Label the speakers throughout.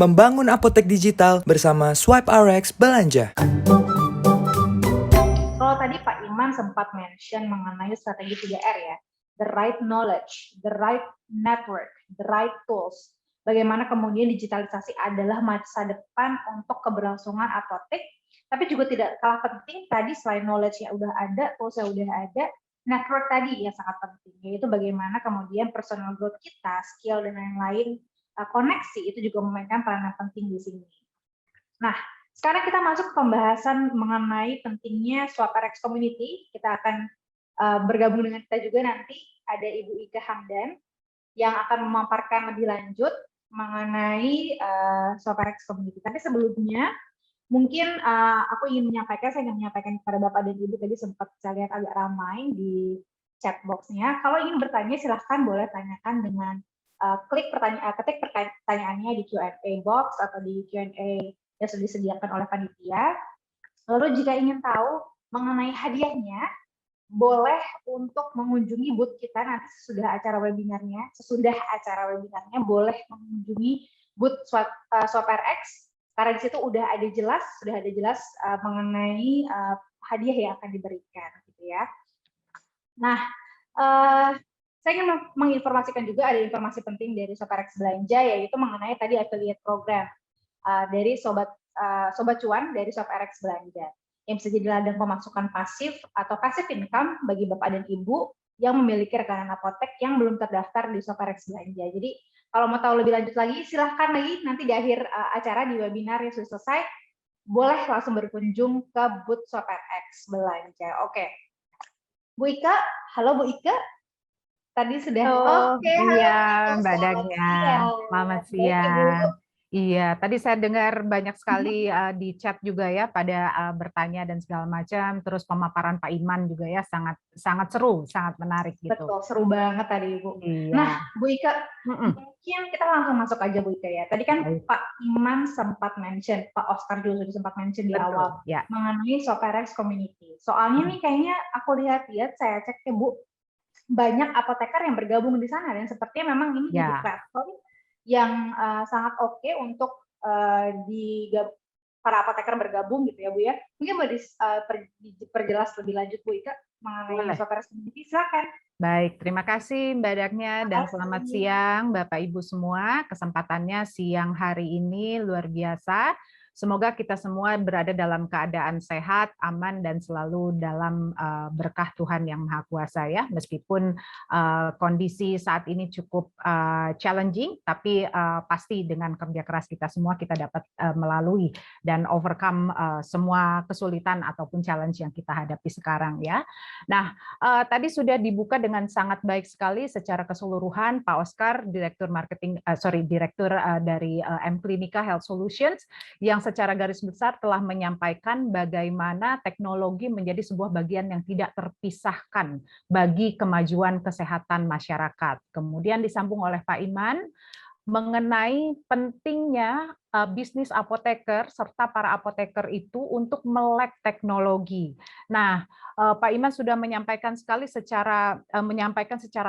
Speaker 1: Membangun apotek digital bersama SwipeRx Belanja.
Speaker 2: Kalau tadi Pak Iman sempat mention mengenai strategi 3R ya, the right knowledge, the right network, the right tools. Bagaimana kemudian digitalisasi adalah masa depan untuk keberlangsungan apotek, tapi juga tidak kalah penting tadi selain knowledge-nya udah ada, tools-nya udah ada, network tadi yang sangat penting, yaitu bagaimana kemudian personal growth kita, skill dan lain-lain, koneksi itu juga memainkan peranan penting di sini. Nah, sekarang kita masuk ke pembahasan mengenai pentingnya SwipeRx Community. Kita akan bergabung dengan kita juga nanti ada Ibu Ika Hamdan yang akan memaparkan lebih lanjut mengenai SwipeRx Community. Tapi sebelumnya mungkin aku ingin menyampaikan, saya ingin menyampaikan kepada Bapak dan Ibu, tadi sempat saya lihat agak ramai di chat box-nya. Kalau ingin bertanya silahkan boleh tanyakan dengan ketik pertanyaannya di Q&A box atau di Q&A yang sudah disediakan oleh panitia. Lalu jika ingin tahu mengenai hadiahnya, boleh untuk mengunjungi booth kita nanti sesudah acara webinarnya. Boleh mengunjungi booth SwipeRx karena di situ sudah ada jelas mengenai hadiah yang akan diberikan, gitu ya. Nah, saya ingin menginformasikan juga ada informasi penting dari SwipeRx Belanja, yaitu mengenai tadi affiliate program dari sobat cuan dari SwipeRx Belanja yang bisa jadi ladang pemasukan pasif atau passive income bagi Bapak dan Ibu yang memiliki rekanan apotek yang belum terdaftar di SwipeRx Belanja. Jadi kalau mau tahu lebih lanjut lagi, silahkan lagi nanti di akhir acara di webinar yang sudah selesai, boleh langsung berkunjung ke booth SwipeRx Belanja. Oke. Bu Ika, halo Bu Ika. Tadi sudah, oke,
Speaker 3: iya,
Speaker 2: halo,
Speaker 3: Mbak
Speaker 2: selamat
Speaker 3: Dagnya.
Speaker 2: siang.
Speaker 3: Selamat
Speaker 2: Baik, Ibu.
Speaker 3: siang. Iya, tadi saya dengar banyak sekali di chat juga ya pada bertanya dan segala macam. Terus pemaparan Pak Iman juga ya sangat sangat seru, sangat menarik gitu.
Speaker 2: Betul, seru banget tadi Ibu.
Speaker 3: Iya.
Speaker 2: Nah, Bu Ika, mungkin kita langsung masuk aja Bu Ika ya. Tadi kan
Speaker 3: Baik.
Speaker 2: Pak Iman sempat mention, Pak Oscar juga sudah sempat mention di
Speaker 3: Betul,
Speaker 2: awal
Speaker 3: ya.
Speaker 2: mengenai SwipeRx Community. Soalnya nih kayaknya aku lihat-lihat, saya cek ya Bu, banyak apoteker yang bergabung di sana dan sepertinya memang ini jadi platform yang sangat oke untuk para apoteker bergabung gitu ya Bu ya. Mungkin mau diperjelas lebih lanjut Bu Ika mengenai SwipeRx Community, silakan.
Speaker 3: Baik, terima kasih Mbak Dagnya dan selamat siang Bapak Ibu semua. Kesempatannya siang hari ini luar biasa. Semoga kita semua berada dalam keadaan sehat, aman, dan selalu dalam berkah Tuhan Yang Maha Kuasa ya. Meskipun kondisi saat ini cukup challenging, tapi pasti dengan kerja keras kita semua kita dapat melalui dan overcome semua kesulitan ataupun challenge yang kita hadapi sekarang ya. Nah, tadi sudah dibuka dengan sangat baik sekali secara keseluruhan Pak Oscar, Direktur dari M-Klinika Health Solutions, yang secara garis besar telah menyampaikan bagaimana teknologi menjadi sebuah bagian yang tidak terpisahkan bagi kemajuan kesehatan masyarakat. Kemudian disambung oleh Pak Iman mengenai pentingnya bisnis apoteker serta para apoteker itu untuk melek teknologi. Nah, Pak Iman sudah menyampaikan secara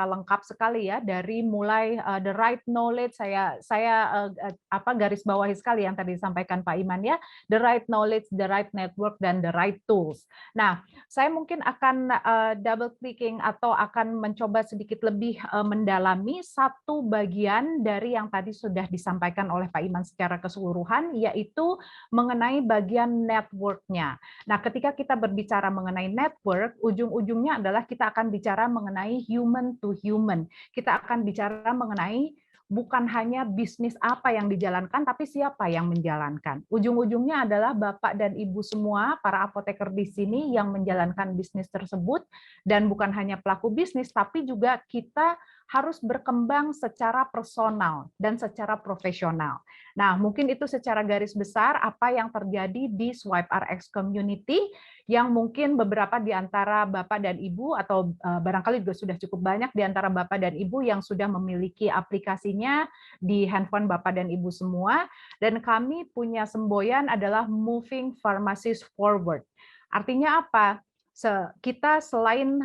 Speaker 3: lengkap sekali ya, dari mulai the right knowledge, saya garis bawahi sekali yang tadi disampaikan Pak Iman ya, the right knowledge, the right network, dan the right tools. Nah, saya mungkin akan double clicking atau akan mencoba sedikit lebih mendalami satu bagian dari yang tadi sudah disampaikan oleh Pak Iman secara keseluruhan, yaitu mengenai bagian network-nya. Nah, ketika kita berbicara mengenai network, ujung-ujungnya adalah kita akan bicara mengenai human to human. Kita akan bicara mengenai bukan hanya bisnis apa yang dijalankan, tapi siapa yang menjalankan. Ujung-ujungnya adalah Bapak dan Ibu semua, para apoteker di sini yang menjalankan bisnis tersebut, dan bukan hanya pelaku bisnis, tapi juga kita harus berkembang secara personal dan secara profesional. Nah, mungkin itu secara garis besar apa yang terjadi di SwipeRx Community, yang mungkin beberapa di antara Bapak dan Ibu, atau barangkali juga sudah cukup banyak di antara Bapak dan Ibu yang sudah memiliki aplikasinya di handphone Bapak dan Ibu semua, dan kami punya semboyan adalah Moving Pharmacies Forward. Artinya apa? Kita selain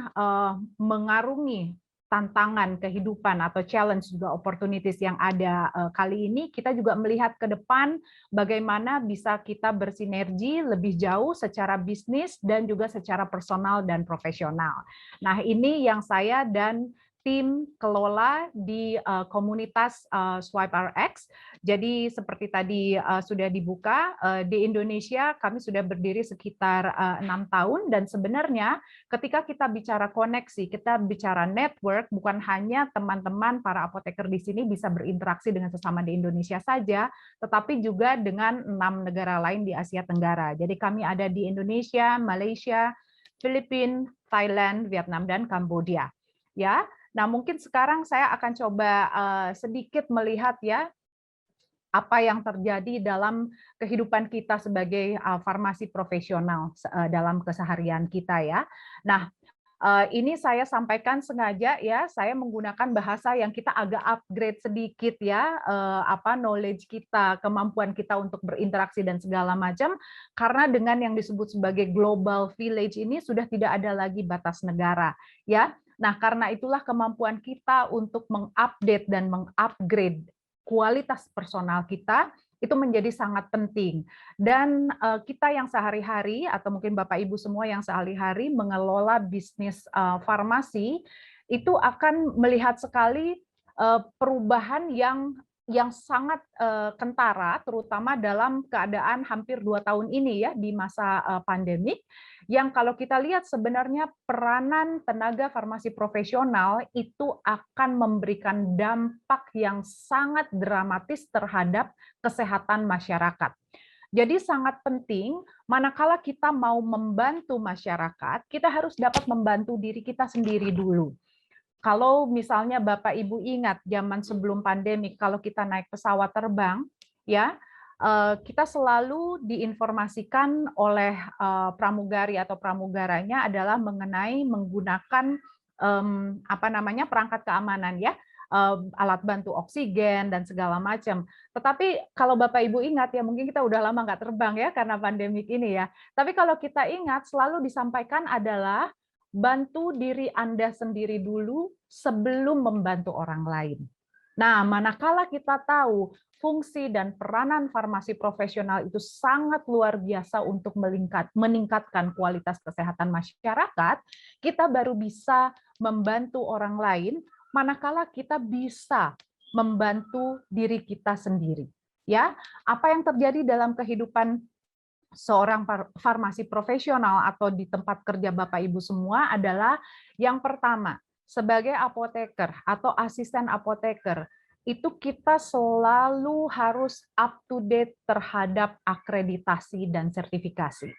Speaker 3: mengarungi tantangan kehidupan atau challenge juga opportunities yang ada kali ini, kita juga melihat ke depan bagaimana bisa kita bersinergi lebih jauh secara bisnis dan juga secara personal dan profesional. Nah, ini yang saya dan tim kelola di komunitas SwipeRx. Jadi seperti tadi sudah dibuka, di Indonesia kami sudah berdiri sekitar 6 tahun, dan sebenarnya ketika kita bicara koneksi, kita bicara network, bukan hanya teman-teman para apoteker di sini bisa berinteraksi dengan sesama di Indonesia saja, tetapi juga dengan 6 negara lain di Asia Tenggara. Jadi kami ada di Indonesia, Malaysia, Filipina, Thailand, Vietnam, dan Kamboja. Ya, nah mungkin sekarang saya akan coba sedikit melihat ya apa yang terjadi dalam kehidupan kita sebagai farmasi profesional dalam keseharian kita ya. Nah, ini saya sampaikan sengaja ya, saya menggunakan bahasa yang kita agak upgrade sedikit ya, knowledge kita, kemampuan kita untuk berinteraksi dan segala macam, karena dengan yang disebut sebagai global village ini sudah tidak ada lagi batas negara ya. Nah, karena itulah kemampuan kita untuk mengupdate dan mengupgrade kualitas personal kita itu menjadi sangat penting. Dan kita yang sehari-hari, atau mungkin Bapak Ibu semua yang sehari-hari mengelola bisnis farmasi, itu akan melihat sekali perubahan yang sangat kentara, terutama dalam keadaan hampir 2 tahun ini ya, di masa pandemik, yang kalau kita lihat sebenarnya peranan tenaga farmasi profesional itu akan memberikan dampak yang sangat dramatis terhadap kesehatan masyarakat. Jadi sangat penting, manakala kita mau membantu masyarakat, kita harus dapat membantu diri kita sendiri dulu. Kalau misalnya Bapak Ibu ingat zaman sebelum pandemi, kalau kita naik pesawat terbang, ya kita selalu diinformasikan oleh pramugari atau pramugaranya adalah mengenai menggunakan perangkat keamanan ya, alat bantu oksigen dan segala macam. Tetapi kalau Bapak Ibu ingat ya, mungkin kita udah lama nggak terbang ya karena pandemik ini ya. Tapi kalau kita ingat, selalu disampaikan adalah bantu diri Anda sendiri dulu sebelum membantu orang lain. Nah, manakala kita tahu fungsi dan peranan farmasi profesional itu sangat luar biasa untuk meningkatkan kualitas kesehatan masyarakat, kita baru bisa membantu orang lain, manakala kita bisa membantu diri kita sendiri. Ya, apa yang terjadi dalam kehidupan seorang farmasi profesional atau di tempat kerja Bapak Ibu semua adalah yang pertama, sebagai apoteker atau asisten apoteker, itu kita selalu harus up to date terhadap akreditasi dan sertifikasi.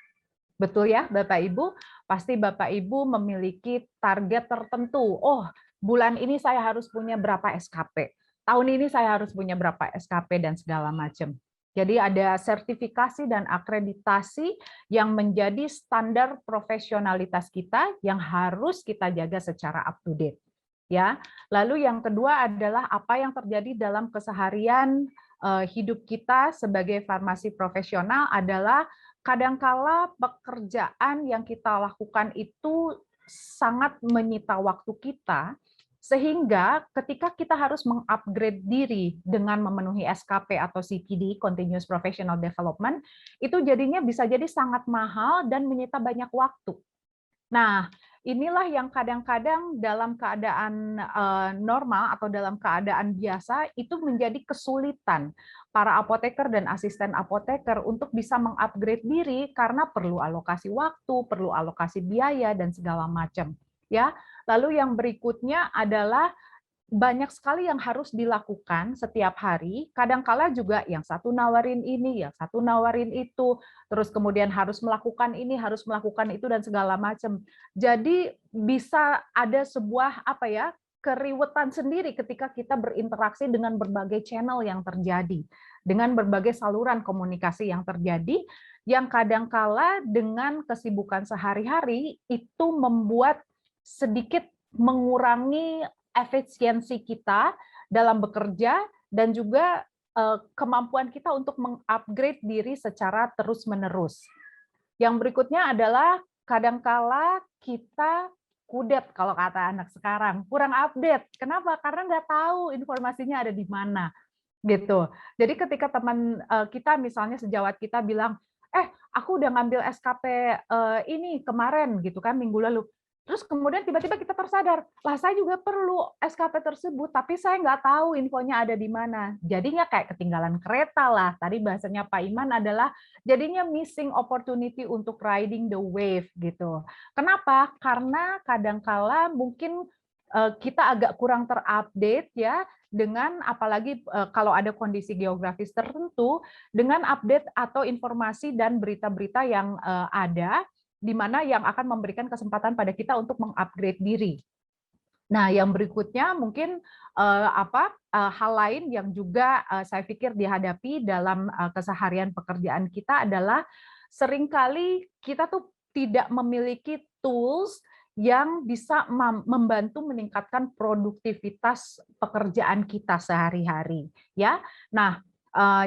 Speaker 3: Betul ya Bapak Ibu? Pasti Bapak Ibu memiliki target tertentu. Oh, bulan ini saya harus punya berapa SKP. Tahun ini saya harus punya berapa SKP dan segala macam. Jadi ada sertifikasi dan akreditasi yang menjadi standar profesionalitas kita yang harus kita jaga secara up to date. Ya. Lalu yang kedua adalah apa yang terjadi dalam keseharian hidup kita sebagai farmasi profesional adalah kadangkala pekerjaan yang kita lakukan itu sangat menyita waktu kita, sehingga ketika kita harus mengupgrade diri dengan memenuhi SKP atau CPD, Continuous Professional Development, itu jadinya bisa jadi sangat mahal dan menyita banyak waktu. Nah, inilah yang kadang-kadang dalam keadaan normal atau dalam keadaan biasa itu menjadi kesulitan para apoteker dan asisten apoteker untuk bisa mengupgrade diri karena perlu alokasi waktu, perlu alokasi biaya dan segala macam. Ya, lalu yang berikutnya adalah banyak sekali yang harus dilakukan setiap hari. Kadang-kala juga yang satu nawarin ini, yang satu nawarin itu, terus kemudian harus melakukan ini, harus melakukan itu dan segala macam. Jadi bisa ada sebuah keriwetan sendiri ketika kita berinteraksi dengan berbagai channel yang terjadi, dengan berbagai saluran komunikasi yang terjadi, yang kadang-kala dengan kesibukan sehari-hari itu membuat sedikit mengurangi efisiensi kita dalam bekerja dan juga kemampuan kita untuk mengupgrade diri secara terus-menerus. Yang berikutnya adalah kadangkala kita kudet kalau kata anak sekarang, kurang update. Kenapa? Karena nggak tahu informasinya ada di mana gitu. Jadi ketika teman kita misalnya sejawat kita bilang, aku udah ngambil SKP ini kemarin gitu kan minggu lalu. Terus kemudian tiba-tiba kita tersadar, lah saya juga perlu SKP tersebut, tapi saya nggak tahu infonya ada di mana. Jadinya kayak ketinggalan kereta lah. Tadi bahasanya Pak Iman adalah jadinya missing opportunity untuk riding the wave gitu. Kenapa? Karena kadangkala mungkin kita agak kurang terupdate ya dengan apalagi kalau ada kondisi geografis tertentu dengan update atau informasi dan berita-berita yang ada di mana yang akan memberikan kesempatan pada kita untuk mengupgrade diri. Nah, yang berikutnya mungkin hal lain yang juga saya pikir dihadapi dalam keseharian pekerjaan kita adalah seringkali kita tuh tidak memiliki tools yang bisa membantu meningkatkan produktivitas pekerjaan kita sehari-hari, ya. Nah,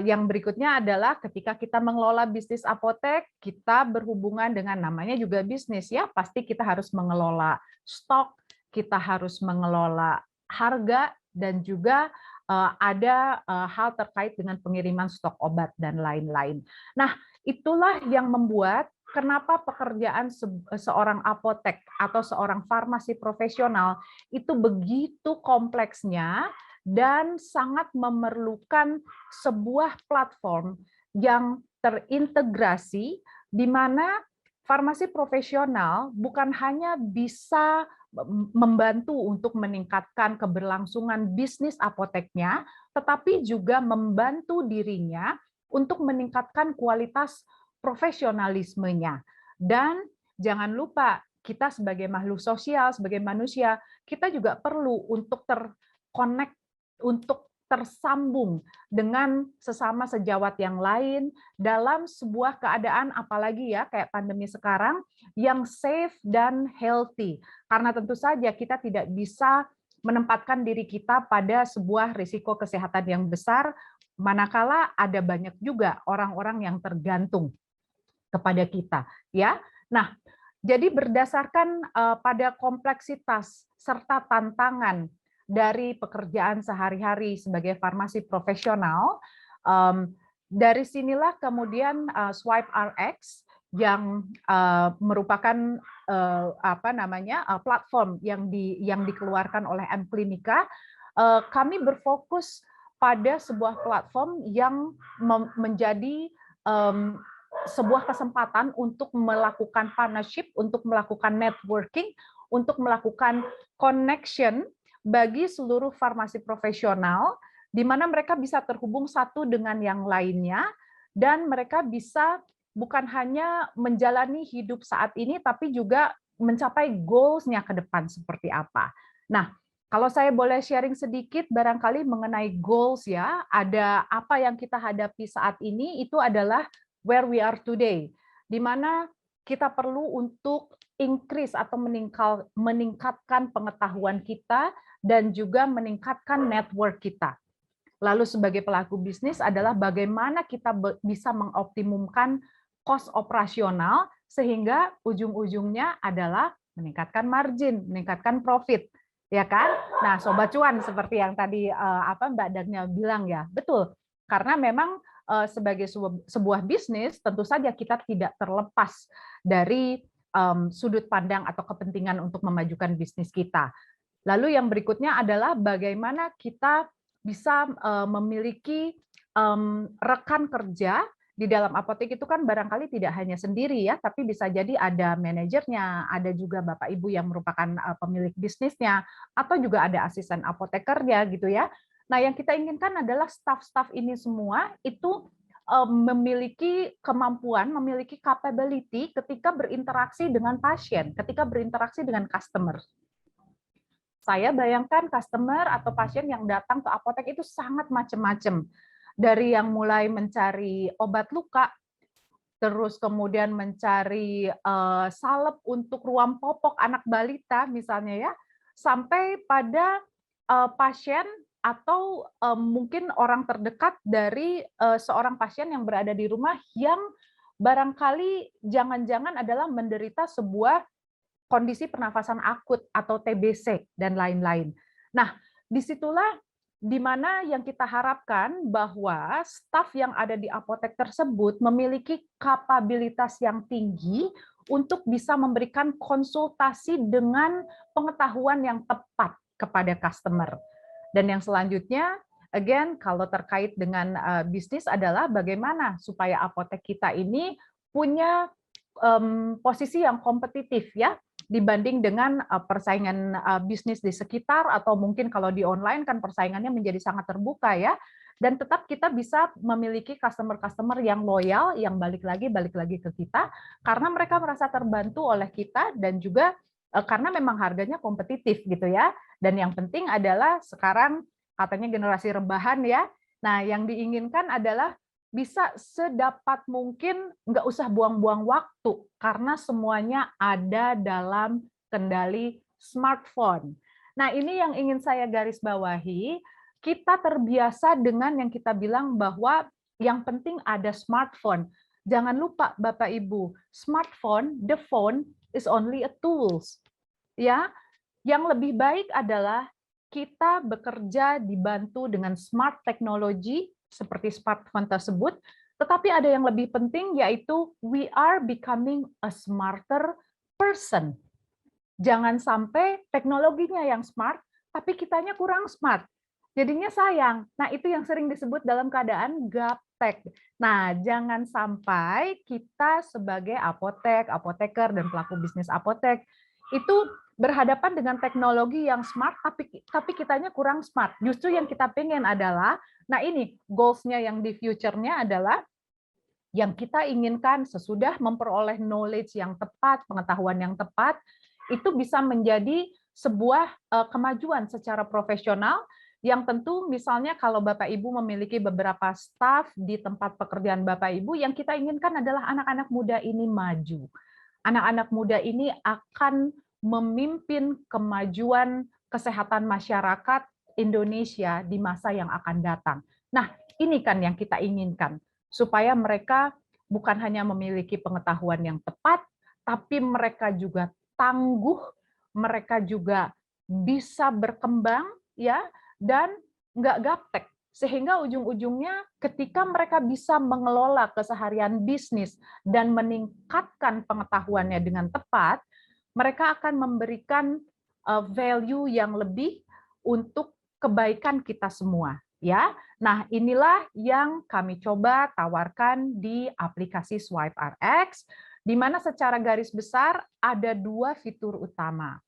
Speaker 3: yang berikutnya adalah ketika kita mengelola bisnis apotek, kita berhubungan dengan namanya juga bisnis ya, pasti kita harus mengelola stok, kita harus mengelola harga, dan juga ada hal terkait dengan pengiriman stok obat dan lain-lain. Nah, itulah yang membuat kenapa pekerjaan seorang apotek atau seorang farmasi profesional itu begitu kompleksnya dan sangat memerlukan sebuah platform yang terintegrasi di mana farmasi profesional bukan hanya bisa membantu untuk meningkatkan keberlangsungan bisnis apoteknya, tetapi juga membantu dirinya untuk meningkatkan kualitas profesionalismenya. Dan jangan lupa, kita sebagai makhluk sosial, sebagai manusia, kita juga perlu untuk terkonek, untuk tersambung dengan sesama sejawat yang lain dalam sebuah keadaan apalagi ya kayak pandemi sekarang yang safe dan healthy. Karena tentu saja kita tidak bisa menempatkan diri kita pada sebuah risiko kesehatan yang besar manakala ada banyak juga orang-orang yang tergantung kepada kita, ya. Nah, jadi berdasarkan pada kompleksitas serta tantangan dari pekerjaan sehari-hari sebagai farmasi profesional, dari sinilah kemudian Swipe RX yang merupakan platform yang dikeluarkan oleh M Klinika, kami berfokus pada sebuah platform yang menjadi sebuah kesempatan untuk melakukan partnership, untuk melakukan networking, untuk melakukan connection bagi seluruh farmasi profesional, di mana mereka bisa terhubung satu dengan yang lainnya, dan mereka bisa bukan hanya menjalani hidup saat ini, tapi juga mencapai goals-nya ke depan seperti apa. Nah, kalau saya boleh sharing sedikit barangkali mengenai goals ya, ada apa yang kita hadapi saat ini itu adalah where we are today, di mana kita perlu untuk increase atau meningkatkan pengetahuan kita dan juga meningkatkan network kita. Lalu sebagai pelaku bisnis adalah bagaimana kita bisa mengoptimumkan cost operasional sehingga ujung-ujungnya adalah meningkatkan margin, meningkatkan profit, ya kan? Nah, sobat cuan seperti yang tadi Mbak Dagna bilang ya, betul. Karena memang sebagai sebuah bisnis tentu saja kita tidak terlepas dari sudut pandang atau kepentingan untuk memajukan bisnis kita. Lalu yang berikutnya adalah bagaimana kita bisa memiliki rekan kerja di dalam apotek itu kan barangkali tidak hanya sendiri ya, tapi bisa jadi ada manajernya, ada juga Bapak Ibu yang merupakan pemilik bisnisnya, atau juga ada asisten apotekernya gitu ya. Nah, yang kita inginkan adalah staf-staf ini semua itu memiliki kemampuan, memiliki capability ketika berinteraksi dengan pasien, ketika berinteraksi dengan customer. Saya bayangkan customer atau pasien yang datang ke apotek itu sangat macam-macam. Dari yang mulai mencari obat luka, terus kemudian mencari salep untuk ruam popok anak balita misalnya ya, sampai pada pasien atau mungkin orang terdekat dari seorang pasien yang berada di rumah yang barangkali jangan-jangan adalah menderita sebuah kondisi pernafasan akut atau TBC dan lain-lain. Nah, disitulah di mana yang kita harapkan bahwa staf yang ada di apotek tersebut memiliki kapabilitas yang tinggi untuk bisa memberikan konsultasi dengan pengetahuan yang tepat kepada customer. Dan yang selanjutnya, again, kalau terkait dengan bisnis adalah bagaimana supaya apotek kita ini punya posisi yang kompetitif ya dibanding dengan persaingan bisnis di sekitar, atau mungkin kalau di online kan persaingannya menjadi sangat terbuka ya, dan tetap kita bisa memiliki customer-customer yang loyal, yang balik lagi ke kita karena mereka merasa terbantu oleh kita, dan juga karena memang harganya kompetitif gitu ya. Dan yang penting adalah sekarang katanya generasi rebahan ya, nah yang diinginkan adalah bisa sedapat mungkin nggak usah buang-buang waktu karena semuanya ada dalam kendali smartphone. Nah, ini yang ingin saya garis bawahi, kita terbiasa dengan yang kita bilang bahwa yang penting ada smartphone. Jangan lupa Bapak Ibu, smartphone, the phone is only a tools. Ya, yang lebih baik adalah kita bekerja dibantu dengan smart technology seperti smartphone tersebut, tetapi ada yang lebih penting yaitu we are becoming a smarter person. Jangan sampai teknologinya yang smart, tapi kitanya kurang smart. Jadinya sayang. Nah, itu yang sering disebut dalam keadaan gaptek. Nah, jangan sampai kita sebagai apotek, apoteker, dan pelaku bisnis apotek itu berhadapan dengan teknologi yang smart, tapi kitanya kurang smart. Justru yang kita pengen adalah, nah ini goals-nya yang di future-nya adalah yang kita inginkan sesudah memperoleh knowledge yang tepat, pengetahuan yang tepat, itu bisa menjadi sebuah kemajuan secara profesional yang tentu misalnya kalau Bapak Ibu memiliki beberapa staf di tempat pekerjaan Bapak Ibu, yang kita inginkan adalah anak-anak muda ini maju. Anak-anak muda ini akan memimpin kemajuan kesehatan masyarakat Indonesia di masa yang akan datang. Nah, ini kan yang kita inginkan, supaya mereka bukan hanya memiliki pengetahuan yang tepat, tapi mereka juga tangguh, mereka juga bisa berkembang, ya, dan nggak gaptek. Sehingga ujung-ujungnya ketika mereka bisa mengelola keseharian bisnis dan meningkatkan pengetahuannya dengan tepat, mereka akan memberikan value yang lebih untuk kebaikan kita semua, ya. Nah, inilah yang kami coba tawarkan di aplikasi Swipe RX, di mana secara garis besar ada 2 fitur utama.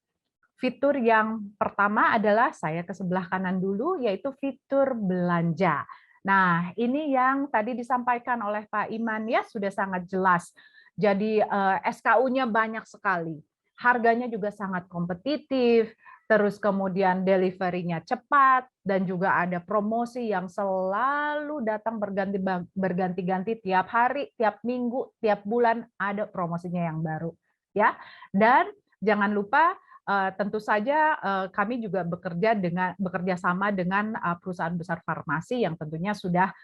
Speaker 3: Fitur yang pertama adalah, saya ke sebelah kanan dulu, yaitu fitur belanja. Nah, ini yang tadi disampaikan oleh Pak Iman ya, sudah sangat jelas. Jadi SKU-nya banyak sekali. Harganya juga sangat kompetitif, terus kemudian delivery-nya cepat, dan juga ada promosi yang selalu datang berganti-ganti tiap hari, tiap minggu, tiap bulan ada promosinya yang baru. Ya, dan jangan lupa tentu saja kami juga bekerja sama dengan perusahaan besar farmasi yang tentunya sudah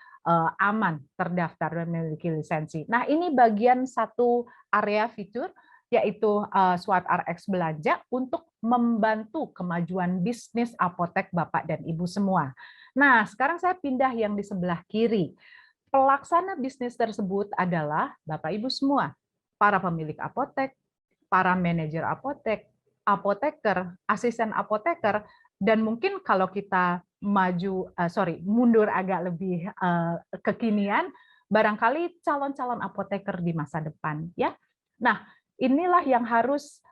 Speaker 3: aman terdaftar dan memiliki lisensi. Nah, ini bagian satu area fitur, yaitu Swipe RX belanja untuk membantu kemajuan bisnis apotek Bapak dan Ibu semua. Nah, sekarang saya pindah yang di sebelah kiri. Pelaksana bisnis tersebut adalah Bapak Ibu semua, para pemilik apotek, para manajer apotek, apoteker, asisten apoteker, dan mungkin kalau kita mundur agak lebih kekinian, barangkali calon-calon apoteker di masa depan, ya. Nah, inilah yang harus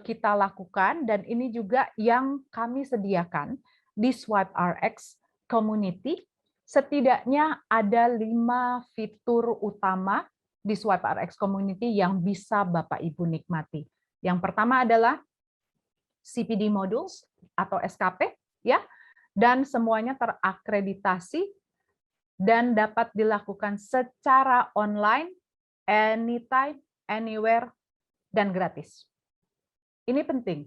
Speaker 3: kita lakukan, dan ini juga yang kami sediakan di Swipe RX Community. Setidaknya ada 5 fitur utama di Swipe RX Community yang bisa Bapak Ibu nikmati. Yang pertama adalah CPD Modules atau SKP, ya, dan semuanya terakreditasi dan dapat dilakukan secara online, anytime, anywhere, dan gratis. Ini penting.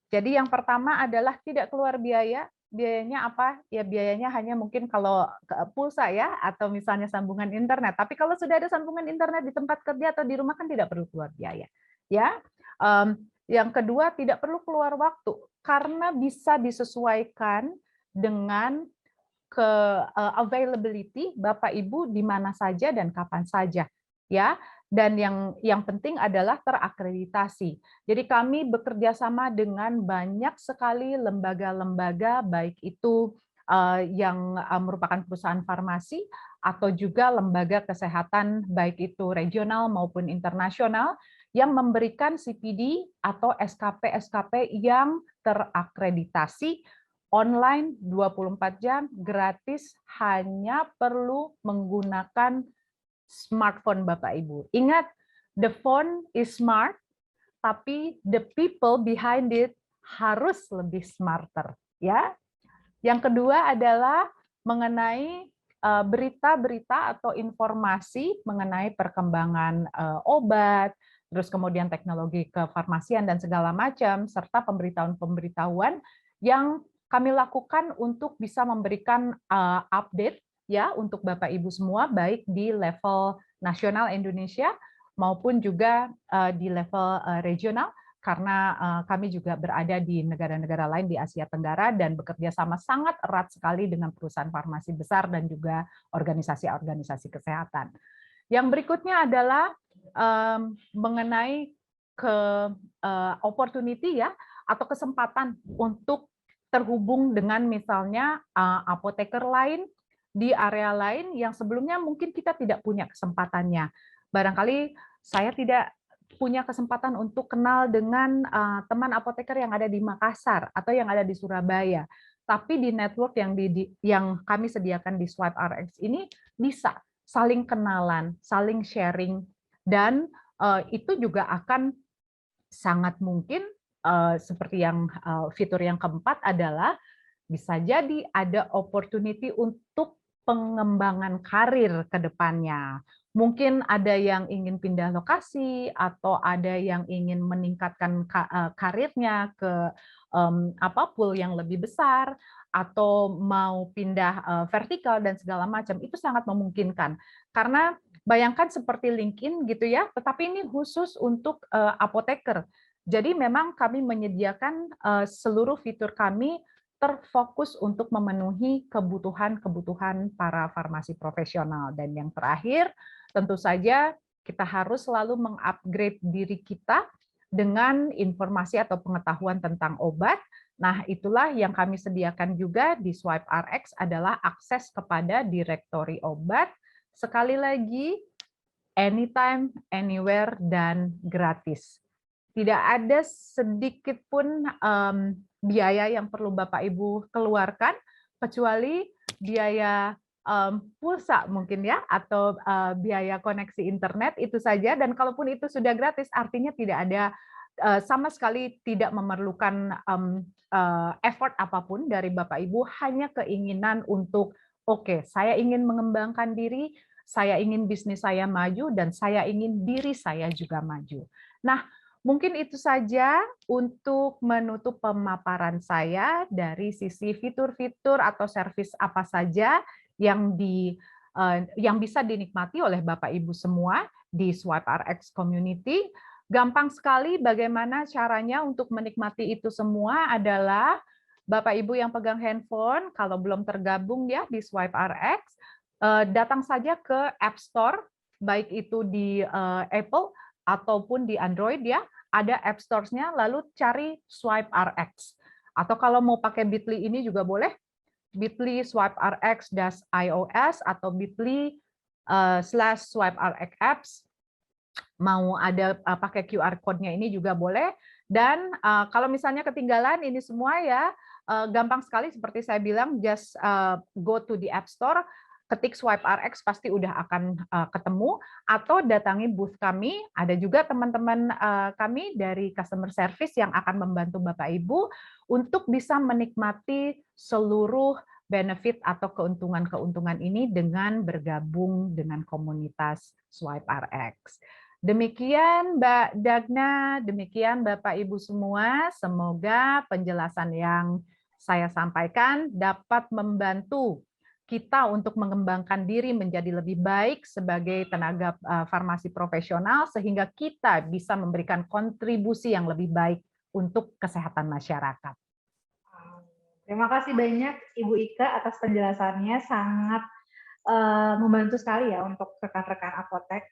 Speaker 3: Jadi yang pertama adalah tidak keluar biaya. Biayanya apa? Ya biayanya hanya mungkin kalau pulsa ya, atau misalnya sambungan internet. Tapi kalau sudah ada sambungan internet di tempat kerja atau di rumah kan tidak perlu keluar biaya. Ya. Yang kedua, tidak perlu keluar waktu karena bisa disesuaikan dengan availability Bapak Ibu di mana saja dan kapan saja, ya. Dan yang penting adalah terakreditasi. Jadi kami bekerja sama dengan banyak sekali lembaga-lembaga, baik itu yang merupakan perusahaan farmasi atau juga lembaga kesehatan baik itu regional maupun internasional yang memberikan CPD atau SKP-SKP yang terakreditasi online 24 jam gratis, hanya perlu menggunakan smartphone Bapak Ibu. Ingat, the phone is smart, tapi the people behind it harus lebih smarter, ya. Yang kedua adalah mengenai berita-berita atau informasi mengenai perkembangan obat, terus kemudian teknologi kefarmasian dan segala macam, serta pemberitahuan-pemberitahuan yang kami lakukan untuk bisa memberikan update ya untuk Bapak Ibu semua, baik di level nasional Indonesia maupun juga di level regional, karena kami juga berada di negara-negara lain di Asia Tenggara dan bekerja sama sangat erat sekali dengan perusahaan farmasi besar dan juga organisasi-organisasi kesehatan. Yang berikutnya adalah mengenai opportunity ya, atau kesempatan untuk terhubung dengan misalnya apoteker lain di area lain yang sebelumnya mungkin kita tidak punya kesempatannya. Barangkali saya tidak punya kesempatan untuk kenal dengan teman apoteker yang ada di Makassar atau yang ada di Surabaya. Tapi di network yang kami sediakan di Swipe RX ini bisa saling kenalan, saling sharing, dan itu juga akan sangat mungkin seperti yang fitur yang keempat adalah bisa jadi ada opportunity untuk pengembangan karir ke depannya. Mungkin ada yang ingin pindah lokasi atau ada yang ingin meningkatkan karirnya ke pool yang lebih besar atau mau pindah vertikal dan segala macam. Itu sangat memungkinkan. Karena bayangkan seperti LinkedIn gitu ya, tetapi ini khusus untuk apoteker. Jadi memang kami menyediakan seluruh fitur kami terfokus untuk memenuhi kebutuhan-kebutuhan para farmasi profesional. Dan yang terakhir, tentu saja kita harus selalu mengupgrade diri kita dengan informasi atau pengetahuan tentang obat. Nah, itulah yang kami sediakan juga di Swipe RX adalah akses kepada direktori obat. Sekali lagi, anytime, anywhere, dan gratis. Tidak ada sedikit pun biaya yang perlu Bapak Ibu keluarkan, kecuali biaya pulsa mungkin ya, atau biaya koneksi internet, itu saja. Dan kalaupun itu sudah gratis, artinya tidak ada sama sekali tidak memerlukan effort apapun dari Bapak Ibu, hanya keinginan untuk, oke, saya ingin mengembangkan diri, saya ingin bisnis saya maju, dan saya ingin diri saya juga maju. Nah, mungkin itu saja untuk menutup pemaparan saya dari sisi fitur-fitur atau servis apa saja yang bisa dinikmati oleh Bapak Ibu semua di Swipe RX Community. Gampang sekali bagaimana caranya untuk menikmati itu semua adalah Bapak Ibu yang pegang handphone, kalau belum tergabung ya di Swipe RX, datang saja ke App Store, baik itu di Apple ataupun di Android ya, ada App Store-nya, lalu cari Swipe RX. Atau kalau mau pakai Bitly ini juga boleh, Bitly Swipe RX-iOS atau Bitly/Swipe RX Apps. Mau ada pakai QR code-nya ini juga boleh. Dan kalau misalnya ketinggalan ini semua ya, gampang sekali seperti saya bilang, just go to the App Store, ketik Swipe RX pasti udah akan ketemu, atau datangi booth kami. Ada juga teman-teman kami dari customer service yang akan membantu Bapak Ibu untuk bisa menikmati seluruh benefit atau keuntungan-keuntungan ini dengan bergabung dengan komunitas Swipe RX. Demikian Mbak Dagna, demikian Bapak Ibu semua. Semoga penjelasan yang saya sampaikan dapat membantu kita untuk mengembangkan diri menjadi lebih baik sebagai tenaga farmasi profesional sehingga kita bisa memberikan kontribusi yang lebih baik untuk kesehatan masyarakat.
Speaker 2: Terima kasih banyak Ibu Ika atas penjelasannya, sangat membantu sekali ya untuk rekan-rekan apotek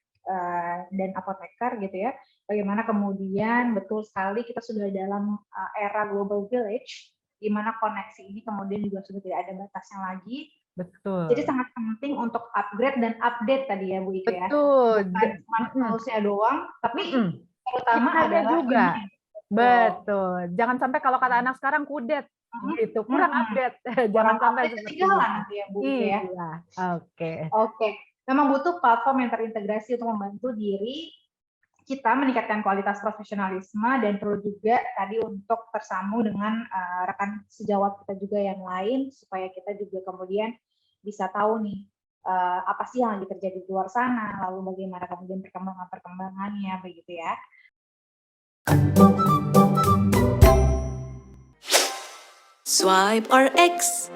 Speaker 2: dan apoteker gitu ya. Bagaimana kemudian betul sekali kita sudah dalam era global village, di mana koneksi ini kemudian juga sudah tidak ada batasnya lagi.
Speaker 3: Betul.
Speaker 2: Jadi sangat penting untuk upgrade dan update tadi ya Bu Ika ya.
Speaker 3: Betul.
Speaker 2: Bukan cuma tools-nya doang, tapi terutama
Speaker 3: Kitanya
Speaker 2: adalah
Speaker 3: juga.
Speaker 2: ini.
Speaker 3: Betul. Jangan sampai kalau kata anak sekarang kudet gitu, kurang update. Jangan sampai seperti itu.
Speaker 2: Nanti ya Bu Ika ya.
Speaker 3: Iya. Oke.
Speaker 2: Oke. Memang butuh platform yang terintegrasi untuk membantu diri kita meningkatkan kualitas profesionalisme dan perlu juga tadi untuk tersambung dengan rekan sejawat kita juga yang lain supaya kita juga kemudian bisa tahu nih apa sih yang lagi terjadi di luar sana, lalu bagaimana kemudian perkembangannya begitu ya.
Speaker 4: Swipe RX.